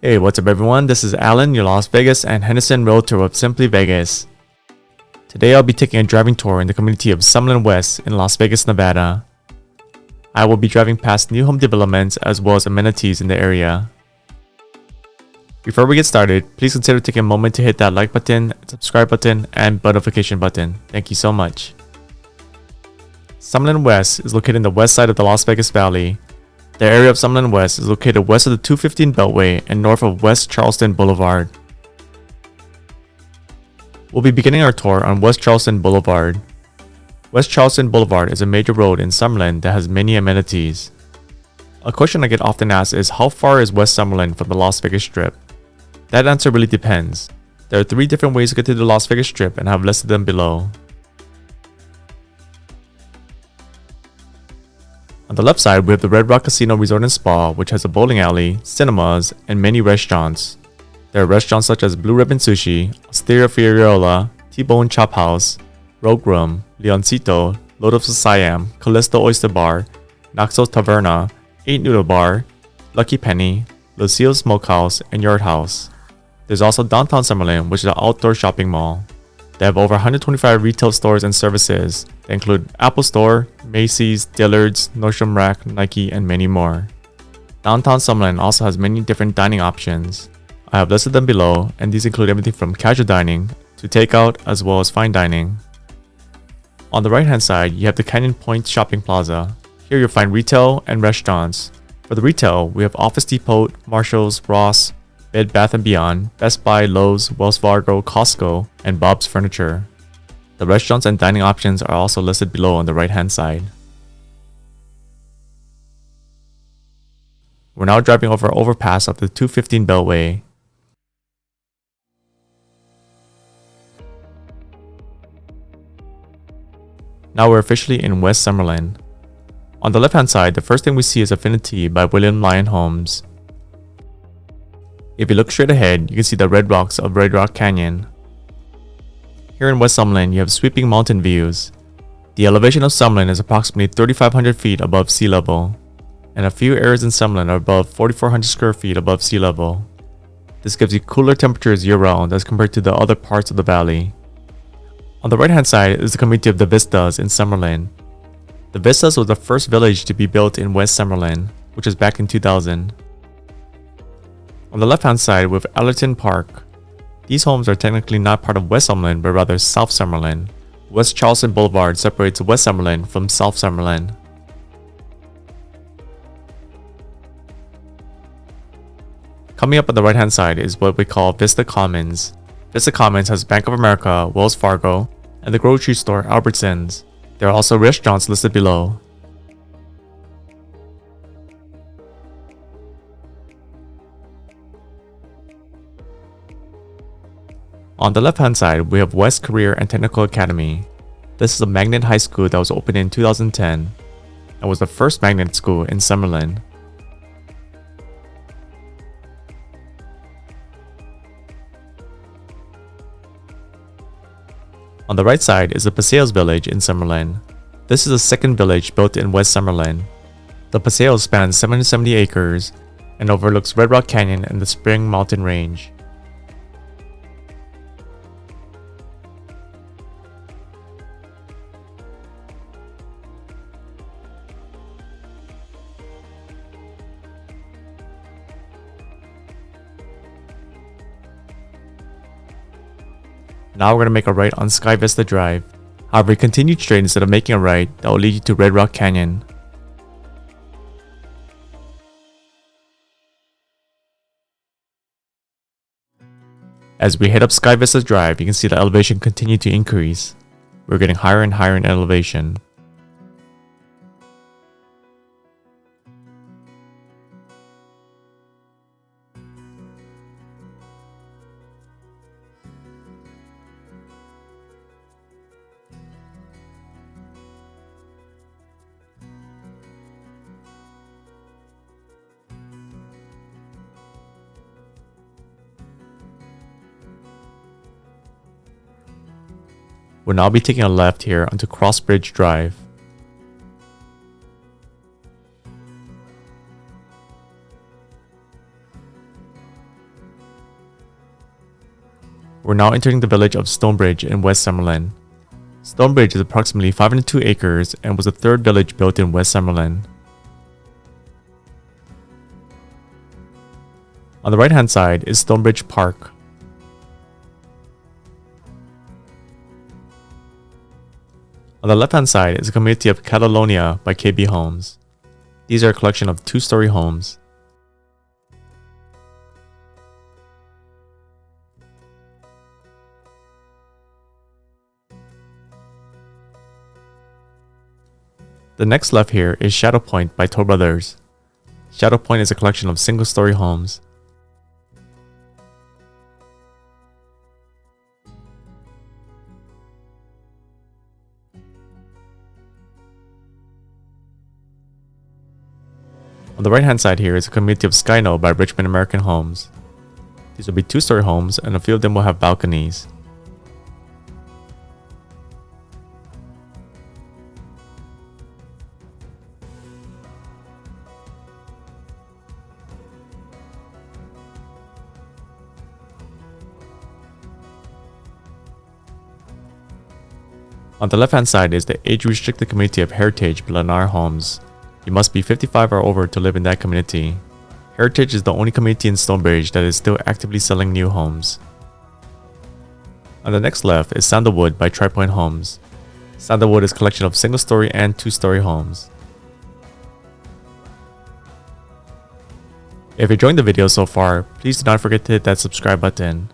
Hey, what's up everyone? This is Alan, your Las Vegas and Henderson realtor of Simply Vegas. Today I'll be taking a driving tour in the community of Summerlin West in Las Vegas, Nevada. I will be driving past new home developments as well as amenities in the area. Before we get started, please consider taking a moment to hit that like button, subscribe button, and notification button. Thank you so much. Summerlin West is located in the west side of the Las Vegas Valley. The area of Summerlin West is located west of the 215 Beltway and north of West Charleston Boulevard. We'll be beginning our tour on West Charleston Boulevard. West Charleston Boulevard is a major road in Summerlin that has many amenities. A question I get often asked is how far is West Summerlin from the Las Vegas Strip? That answer really depends. There are 3 different ways to get to the Las Vegas Strip and I have listed them below. On the left side, we have the Red Rock Casino Resort and Spa, which has a bowling alley, cinemas, and many restaurants. There are restaurants such as Blue Ribbon Sushi, Osteria Fioreola, T-Bone Chop House, Rogue Room, Leoncito, Lotus of Siam, Callisto Oyster Bar, Naxos Taverna, 8 Noodle Bar, Lucky Penny, Lucille's Smokehouse, and Yard House. There's also Downtown Summerlin, which is an outdoor shopping mall. They have over 125 retail stores and services. They include Apple Store, Macy's, Dillard's, Nordstrom Rack, Nike, and many more. Downtown Summerlin also has many different dining options. I have listed them below, and these include everything from casual dining to takeout as well as fine dining. On the right hand side, you have the Canyon Point Shopping Plaza. Here you'll find retail and restaurants. For the retail, we have Office Depot, Marshalls, Ross, Bed Bath & Beyond, Best Buy, Lowe's, Wells Fargo, Costco, and Bob's Furniture. The restaurants and dining options are also listed below on the right hand side. We're now driving over an overpass of the 215 Beltway. Now we're officially in West Summerlin. On the left hand side, the first thing we see is Affinity by William Lyon Homes. If you look straight ahead, you can see the red rocks of Red Rock Canyon. Here in West Summerlin, you have sweeping mountain views. The elevation of Summerlin is approximately 3,500 feet above sea level, and a few areas in Summerlin are above 4,400 square feet above sea level. This gives you cooler temperatures year-round as compared to the other parts of the valley. On the right-hand side is the community of the Vistas in Summerlin. The Vistas was the first village to be built in West Summerlin, which was back in 2000. On the left-hand side, we have Allerton Park. These homes are technically not part of West Summerlin, but rather South Summerlin. West Charleston Boulevard separates West Summerlin from South Summerlin. Coming up on the right-hand side is what we call Vista Commons. Vista Commons has Bank of America, Wells Fargo, and the grocery store Albertsons. There are also restaurants listed below. On the left-hand side, we have West Career and Technical Academy. This is a magnet high school that was opened in 2010 and was the first magnet school in Summerlin. On the right side is the Paseos Village in Summerlin. This is the second village built in West Summerlin. The Paseos spans 770 acres and overlooks Red Rock Canyon and the Spring Mountain Range. Now we're going to make a right on Sky Vista Drive. However, continue straight instead of making a right that will lead you to Red Rock Canyon. As we head up Sky Vista Drive, you can see the elevation continue to increase. We're getting higher and higher in elevation. We'll now be taking a left here onto Crossbridge Drive. We're now entering the village of Stonebridge in West Summerlin. Stonebridge is approximately 502 acres and was the third village built in West Summerlin. On the right hand side is Stonebridge Park. On the left hand side is a community of Catalonia by KB Homes. These are a collection of two-story homes. The next left here is Shadow Point by Toll Brothers. Shadow Point is a collection of single-story homes. On the right hand side here is a community of Skyno by Richmond American Homes. These will be two-story homes and a few of them will have balconies. On the left hand side is the age-restricted community of Heritage by Lennar Homes. You must be 55 or over to live in that community. Heritage is the only community in Stonebridge that is still actively selling new homes. On the next left is Sandalwood by TriPoint Homes. Sandalwood is a collection of single-story and two-story homes. If you're enjoying the video so far, please do not forget to hit that subscribe button.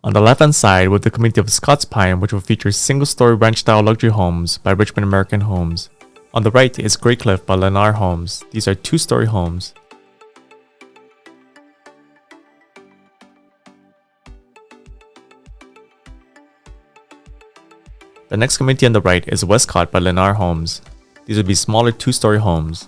On the left hand side with the community of Scott's Pine, which will feature single-story ranch-style luxury homes by Richmond American Homes. On the right is Grey Cliff by Lennar Homes. These are two-story homes. The next community on the right is Westcott by Lennar Homes. These would be smaller two-story homes.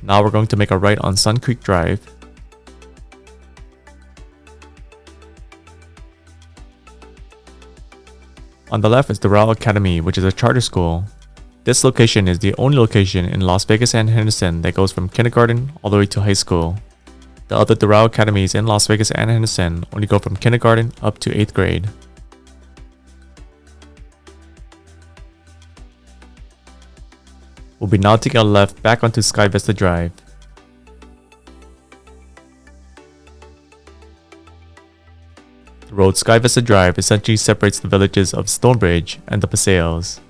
Now we're going to make a right on Sun Creek Drive. On the left is the Doral Academy, which is a charter school. This location is the only location in Las Vegas and Henderson that goes from kindergarten all the way to high school. The other Doral Academies in Las Vegas and Henderson only go from kindergarten up to 8th grade. We'll be now taking a left back onto Sky Vista Drive. The road Sky Vista Drive essentially separates the villages of Stonebridge and the Paseos.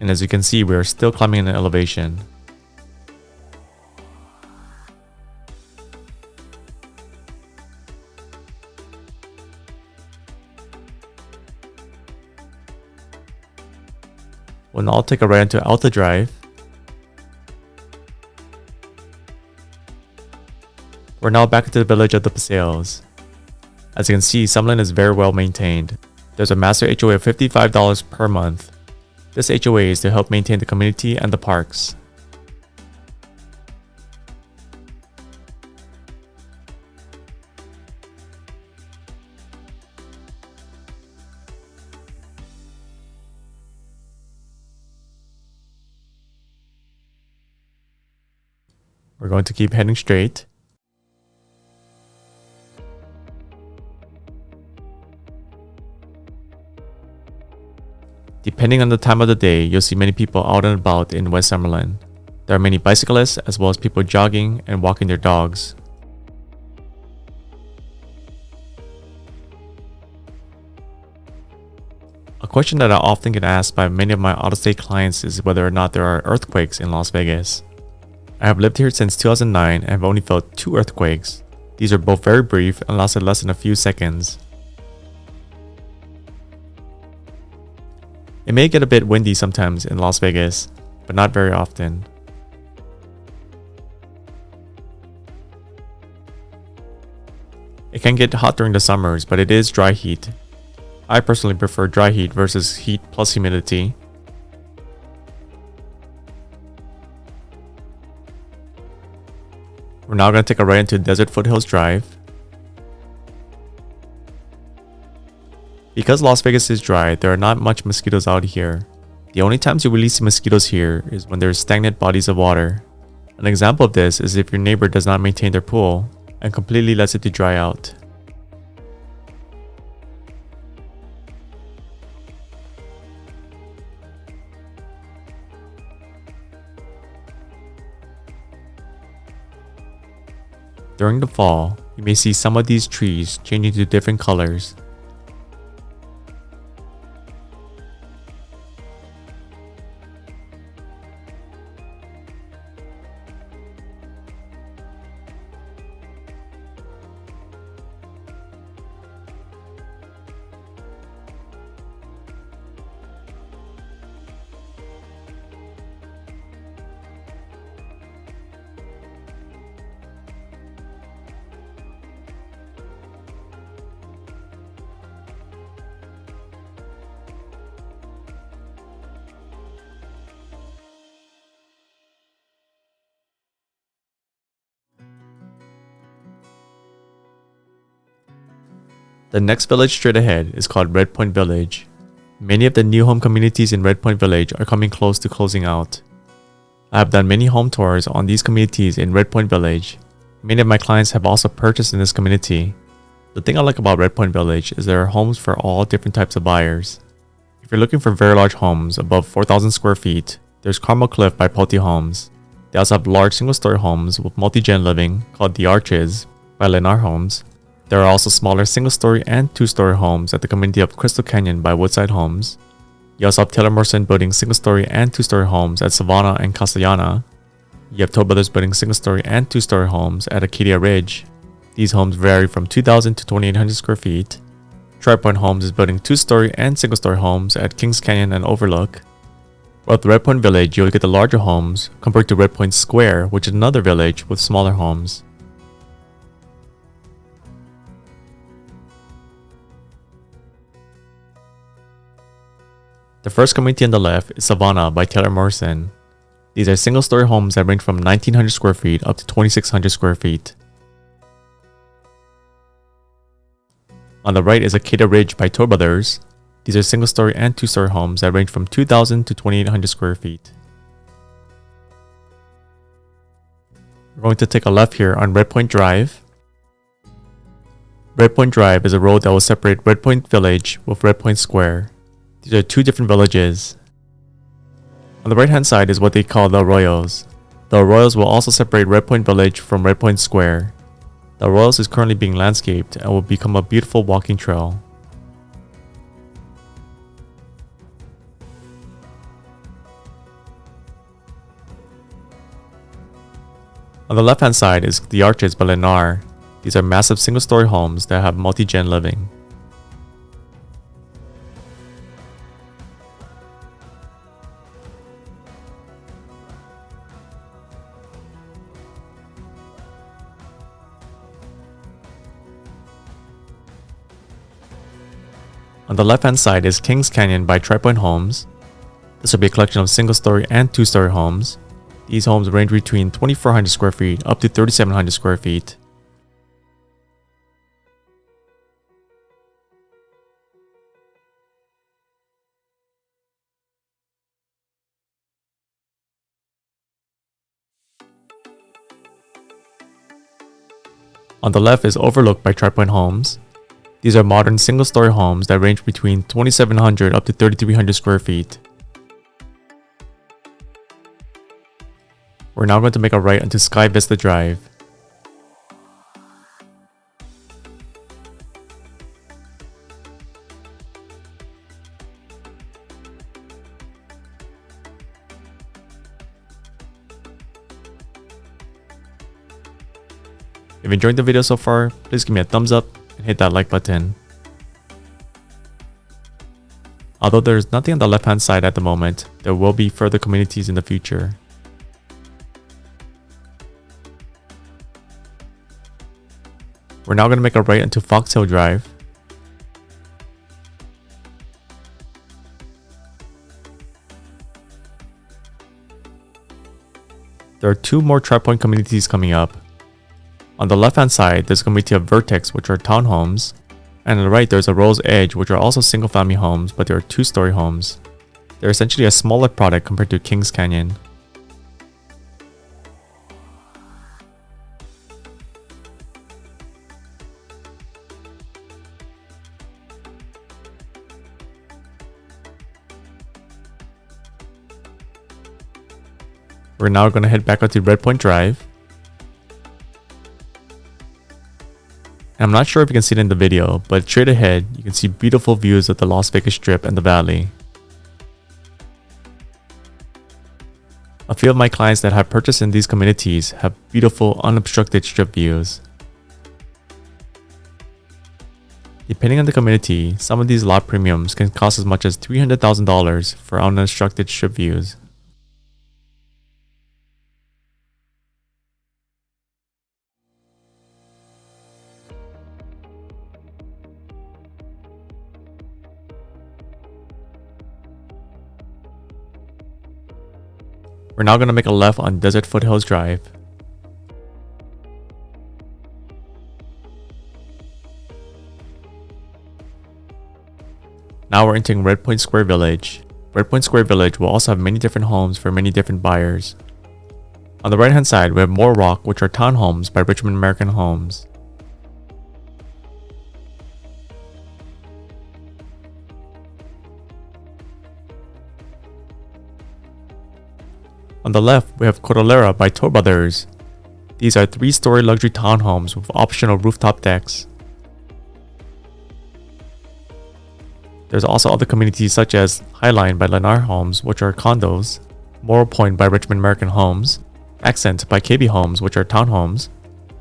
And as you can see, we are still climbing in an elevation. We'll now take a right onto Alta Drive. We're now back into the village of the Paseos. As you can see, Summerlin is very well maintained. There's a master HOA of $55 per month. This HOA is to help maintain the community and the parks. We're going to keep heading straight. Depending on the time of the day, you'll see many people out and about in West Summerlin. There are many bicyclists as well as people jogging and walking their dogs. A question that I often get asked by many of my out-of-state clients is whether or not there are earthquakes in Las Vegas. I have lived here since 2009 and have only felt 2 earthquakes. These are both very brief and lasted less than a few seconds. It may get a bit windy sometimes in Las Vegas, but not very often. It can get hot during the summers, but it is dry heat. I personally prefer dry heat versus heat plus humidity. We're now going to take a right into Desert Foothills Drive. Because Las Vegas is dry, there are not much mosquitoes out here. The only times you really see mosquitoes here is when there's stagnant bodies of water. An example of this is if your neighbor does not maintain their pool and completely lets it to dry out. During the fall, you may see some of these trees changing to different colors. The next village straight ahead is called Redpoint Village. Many of the new home communities in Redpoint Village are coming close to closing out. I have done many home tours on these communities in Redpoint Village. Many of my clients have also purchased in this community. The thing I like about Redpoint Village is there are homes for all different types of buyers. If you're looking for very large homes above 4,000 square feet, there's Carmel Cliff by Pulte Homes. They also have large single-story homes with multi-gen living called The Arches by Lennar Homes. There are also smaller single-story and two-story homes at the community of Crystal Canyon by Woodside Homes. You also have Taylor Morrison building single-story and two-story homes at Savannah and Castellana. You have Toll Brothers building single-story and two-story homes at Acadia Ridge. These homes vary from 2,000 to 2,800 square feet. TriPoint Homes is building two-story and single-story homes at Kings Canyon and Overlook. While at the Redpoint Village, you'll get the larger homes compared to Redpoint Square, which is another village with smaller homes. The first community on the left is Savannah by Taylor Morrison. These are single-story homes that range from 1,900 square feet up to 2,600 square feet. On the right is Acadia Ridge by Toll Brothers. These are single-story and two-story homes that range from 2,000 to 2,800 square feet. We're going to take a left here on Redpoint Drive. Redpoint Drive is a road that will separate Redpoint Village with Redpoint Square. These are two different villages. On the right hand side is what they call the Arroyos. The Arroyos will also separate Redpoint Village from Redpoint Square. The Arroyos is currently being landscaped and will become a beautiful walking trail. On the left hand side is the Arches by Lennar. These are massive single-story homes that have multi-gen living. On the left hand side is Kings Canyon by TriPoint Homes. This will be a collection of single-story and two-story homes. These homes range between 2,400 square feet up to 3,700 square feet. On the left is Overlook by TriPoint Homes. These are modern single-story homes that range between 2,700 up to 3,300 square feet. We're now going to make a right onto Sky Vista Drive. If you enjoyed the video so far, please give me a thumbs up and hit that like button. Although there is nothing on the left hand side at the moment, there will be further communities in the future. We're now going to make a right into Fox Hill Drive. There are two more TriPoint communities coming up. On the left hand side, there's a community of Vertex, which are townhomes, and on the right there's a Rose Edge, which are also single family homes, but they are 2-story homes. They're essentially a smaller product compared to Kings Canyon. We're now going to head back onto Redpoint Drive. And I'm not sure if you can see it in the video, but straight ahead, you can see beautiful views of the Las Vegas Strip and the valley. A few of my clients that have purchased in these communities have beautiful unobstructed strip views. Depending on the community, some of these lot premiums can cost as much as $300,000 for unobstructed strip views. We're now going to make a left on Desert Foothills Drive. Now we're entering Redpoint Square Village. Redpoint Square Village will also have many different homes for many different buyers. On the right hand side, we have More Rock, which are townhomes by Richmond American Homes. On the left, we have Cordillera by Toll Brothers. These are 3-story luxury townhomes with optional rooftop decks. There's also other communities such as Highline by Lennar Homes, which are condos, Morro Point by Richmond American Homes, Accent by KB Homes, which are townhomes,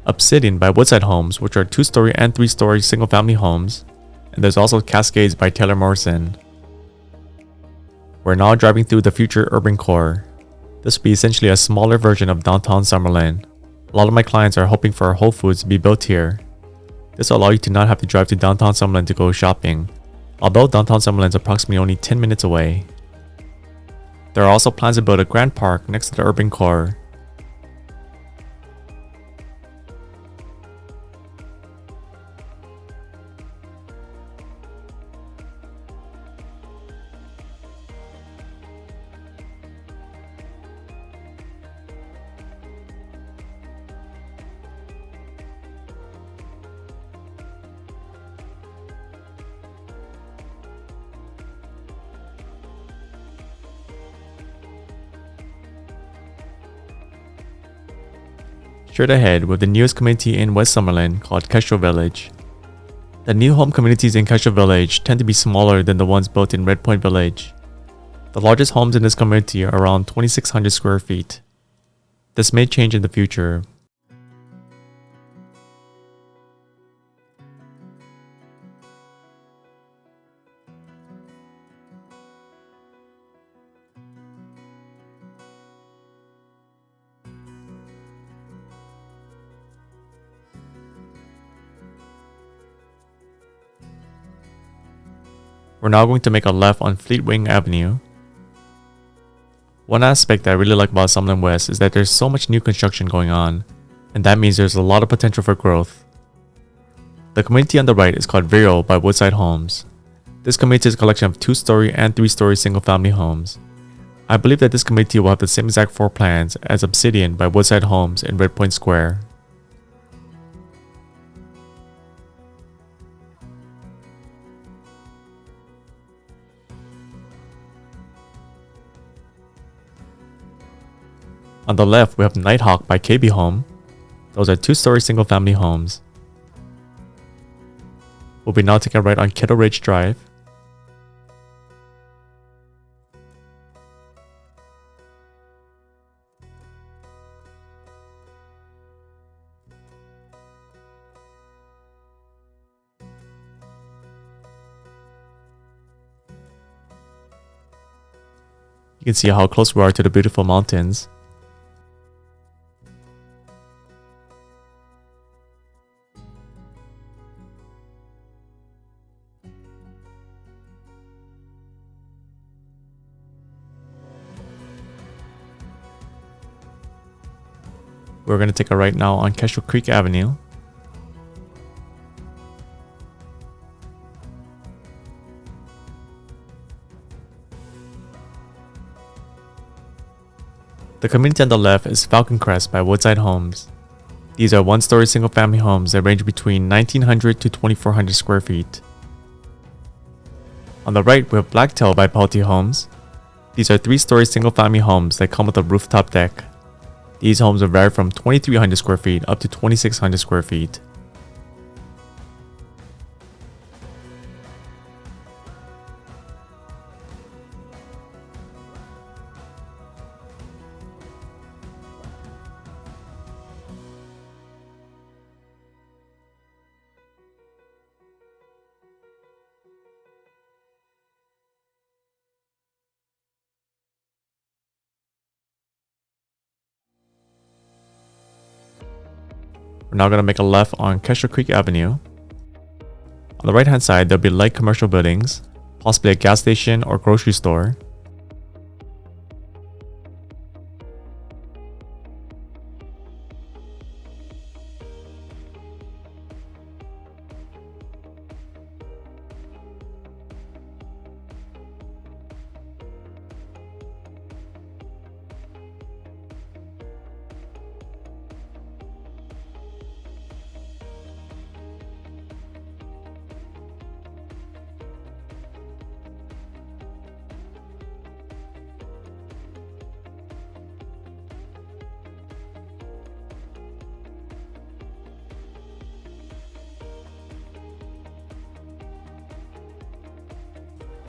Obsidian by Woodside Homes, which are 2-story and 3-story single-family homes, and there's also Cascades by Taylor Morrison. We're now driving through the future urban core. This will be essentially a smaller version of downtown Summerlin. A lot of my clients are hoping for a Whole Foods to be built here. This will allow you to not have to drive to downtown Summerlin to go shopping, although downtown Summerlin is approximately only 10 minutes away. There are also plans to build a grand park next to the urban core. Straight ahead with the newest community in West Summerlin called Kestrel Village. The new home communities in Kestrel Village tend to be smaller than the ones built in Redpoint Village. The largest homes in this community are around 2,600 square feet. This may change in the future. We're now going to make a left on Fleetwing Avenue. One aspect that I really like about Summerlin West is that there's so much new construction going on, and that means there's a lot of potential for growth. The community on the right is called Vero by Woodside Homes. This community is a collection of 2-story and 3-story single-family homes. I believe that this community will have the same exact floor plans as Obsidian by Woodside Homes in Redpoint Square. On the left, we have Nighthawk by KB Home. Those are 2-story single-family homes. We'll be now taking a right on Kettle Ridge Drive. You can see how close we are to the beautiful mountains. We're going to take a right now on Kestrel Creek Avenue. The community on the left is Falcon Crest by Woodside Homes. These are one-story single-family homes that range between 1,900 to 2,400 square feet. On the right, we have Blacktail by Pulte Homes. These are three-story single-family homes that come with a rooftop deck. These homes will vary from 2,300 square feet up to 2,600 square feet. We're now going to make a left on Kestrel Creek Avenue. On the right hand side, there'll be light commercial buildings, possibly a gas station or grocery store.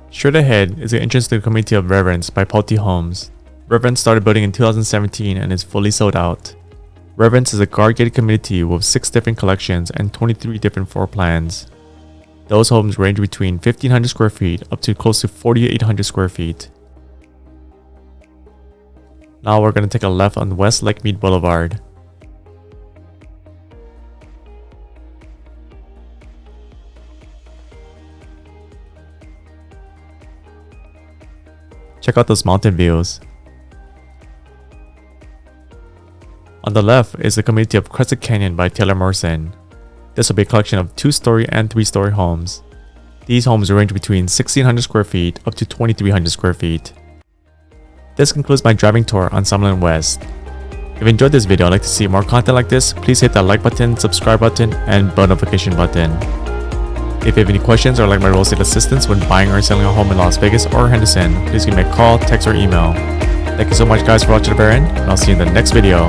Straight ahead is the entrance to the community of Reverence by Pulte Homes. Reverence started building in 2017 and is fully sold out. Reverence is a guard-gated community with 6 different collections and 23 different floor plans. Those homes range between 1,500 square feet up to close to 4,800 square feet. Now we're going to take a left on West Lake Mead Boulevard. Check out those mountain views. On the left is the community of Crescent Canyon by Taylor Morrison. This will be a collection of 2-story and 3-story homes. These homes range between 1,600 square feet up to 2,300 square feet. This concludes my driving tour on Summerlin West. If you enjoyed this video and like to see more content like this, please hit that like button, subscribe button, and bell notification button. If you have any questions or like my real estate assistance when buying or selling a home in Las Vegas or Henderson, please give me a call, text, or email. Thank you so much guys for watching to the very end, and I'll see you in the next video.